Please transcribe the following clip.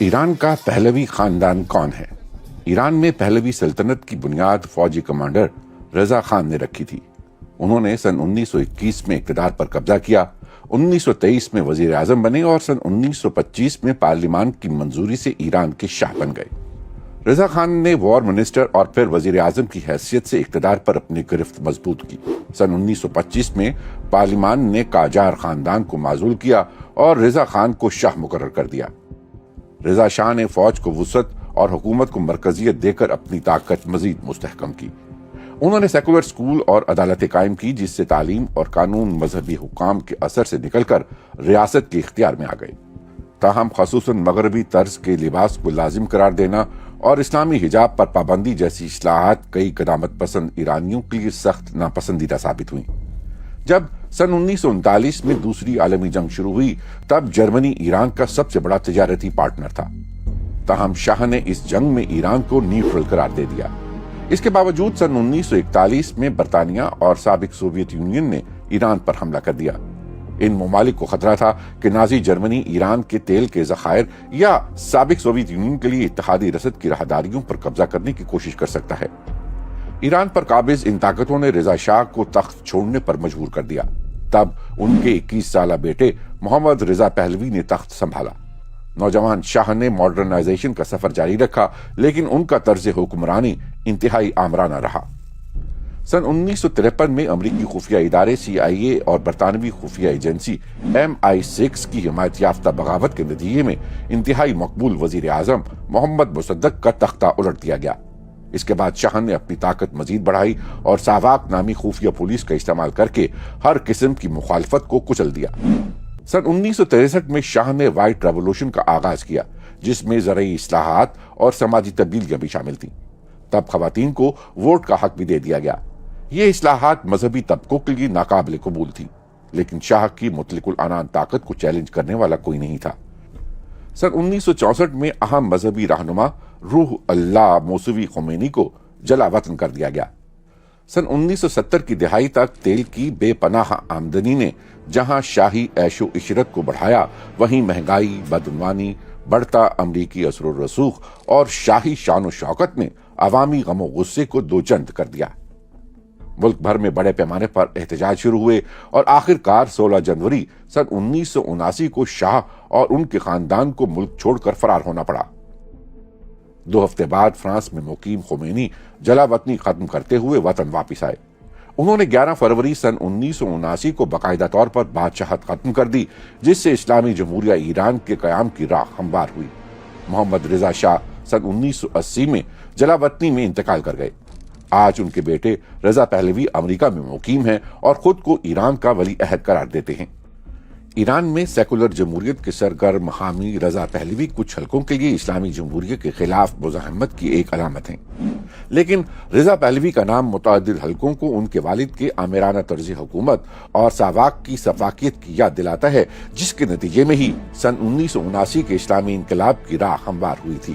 ایران کا پہلوی خاندان کون ہے؟ ایران میں پہلوی سلطنت کی بنیاد فوجی کمانڈر رضا خان نے رکھی تھی۔ انہوں نے سن 1921 میں اقتدار پر قبضہ کیا، 1923 میں وزیر اعظم بنے اور سن 1925 میں پارلیمان کی منظوری سے ایران کے شاہ بن گئے۔ رضا خان نے وار منسٹر اور پھر وزیر اعظم کی حیثیت سے اقتدار پر اپنی گرفت مضبوط کی۔ سن 1925 میں پارلیمان نے قاجار خاندان کو معزول کیا اور رضا خان کو شاہ مقرر کر دیا۔ رضا شاہ نے فوج کو وسعت اور حکومت کو مرکزیت دے کر اپنی طاقت مزید مستحکم کی۔ انہوں نے سیکولر سکول اور عدالتیں قائم کی جس سے تعلیم اور قانون مذہبی حکام کے اثر سے نکل کر ریاست کے اختیار میں آ گئے۔ تاہم خصوصاً مغربی طرز کے لباس کو لازم قرار دینا اور اسلامی حجاب پر پابندی جیسی اصلاحات کئی قدامت پسند ایرانیوں کے لیے سخت ناپسندیدہ ثابت ہوئیں۔ جب سن 1939 میں دوسری عالمی جنگ شروع ہوئی تب جرمنی ایران کا سب سے بڑا تجارتی پارٹنر تھا۔ تاہم شاہ نے اس جنگ میں ایران کو نیوٹرل قرار دے دیا۔ اس کے باوجود سن 1941 میں برطانیہ اور سابق سوویت یونین نے ایران پر حملہ کر دیا۔ ان ممالک کو خطرہ تھا کہ نازی جرمنی ایران کے تیل کے ذخائر یا سابق سوویت یونین کے لیے اتحادی رسد کی راہداریوں پر قبضہ کرنے کی کوشش کر سکتا ہے۔ ایران پر قابض ان طاقتوں نے رضا شاہ کو تخت چھوڑنے پر مجبور کر دیا۔ تب ان کے 21 سالہ بیٹے محمد رضا پہلوی نے تخت سنبھالا۔ نوجوان شاہ نے ماڈرنائزیشن کا سفر جاری رکھا لیکن ان کا طرز حکمرانی انتہائی آمرانہ رہا۔ سن 1953 میں امریکی خفیہ ادارے CIA اور برطانوی خفیہ ایجنسی MI6 کی حمایت یافتہ بغاوت کے نتیجے میں انتہائی مقبول وزیر اعظم محمد مصدق کا تختہ الٹ دیا گیا۔ اس کے بعد شاہ نے اپنی طاقت مزید بڑھائی اور ساواک نامی خفیہ پولیس کا استعمال کر کے ہر قسم کی مخالفت کو کچل دیا۔ سن 1963 میں شاہ نے وائٹ ریولوشن کا آغاز کیا جس میں زرعی اصلاحات اور سماجی تبدیلیاں بھی شامل تھیں۔ تب خواتین کو ووٹ کا حق بھی دے دیا گیا۔ یہ اصلاحات مذہبی طبقوں کے لیے ناقابل قبول تھی لیکن شاہ کی مطلق العنان طاقت کو چیلنج کرنے والا کوئی نہیں تھا۔ سن 1964 میں اہم مذہبی رہنما روح اللہ موسوی خمینی کو جلا وطن کر دیا گیا۔ سن 1970 کی دہائی تک تیل کی بے پناہ آمدنی نے جہاں شاہی عیش و عشرت کو بڑھایا وہیں مہنگائی، بدعنوانی، بڑھتا امریکی اثر و رسوخ اور شاہی شان و شوکت نے عوامی غم و غصے کو دوچند کر دیا۔ ملک بھر میں بڑے پیمانے پر احتجاج شروع ہوئے اور آخر کار 16 جنوری سن 1979 کو شاہ اور ان کے خاندان کو ملک چھوڑ کر فرار ہونا پڑا۔ 2 ہفتے بعد فرانس میں مقیم خمینی جلا وطنی ختم کرتے ہوئے وطن واپس آئے۔ انہوں نے 11 فروری سن 1979 کو باقاعدہ طور پر بادشاہت ختم کر دی جس سے اسلامی جمہوریہ ایران کے قیام کی راہ ہموار ہوئی۔ محمد رضا شاہ سن 1980 میں جلا وطنی میں انتقال کر گئے۔ آج ان کے بیٹے رضا پہلوی امریکہ میں مقیم ہیں اور خود کو ایران کا ولی عہد قرار دیتے ہیں۔ ایران میں سیکولر جمہوریت کے سرگرم حامی رضا پہلوی کچھ حلقوں کے لیے اسلامی جمہوریہ کے خلاف مزاحمت کی ایک علامت ہیں، لیکن رضا پہلوی کا نام متعدد حلقوں کو ان کے والد کے آمرانہ طرز حکومت اور ساواک کی سفاکیت کی یاد دلاتا ہے جس کے نتیجے میں ہی سن 1979 کے اسلامی انقلاب کی راہ ہموار ہوئی تھی۔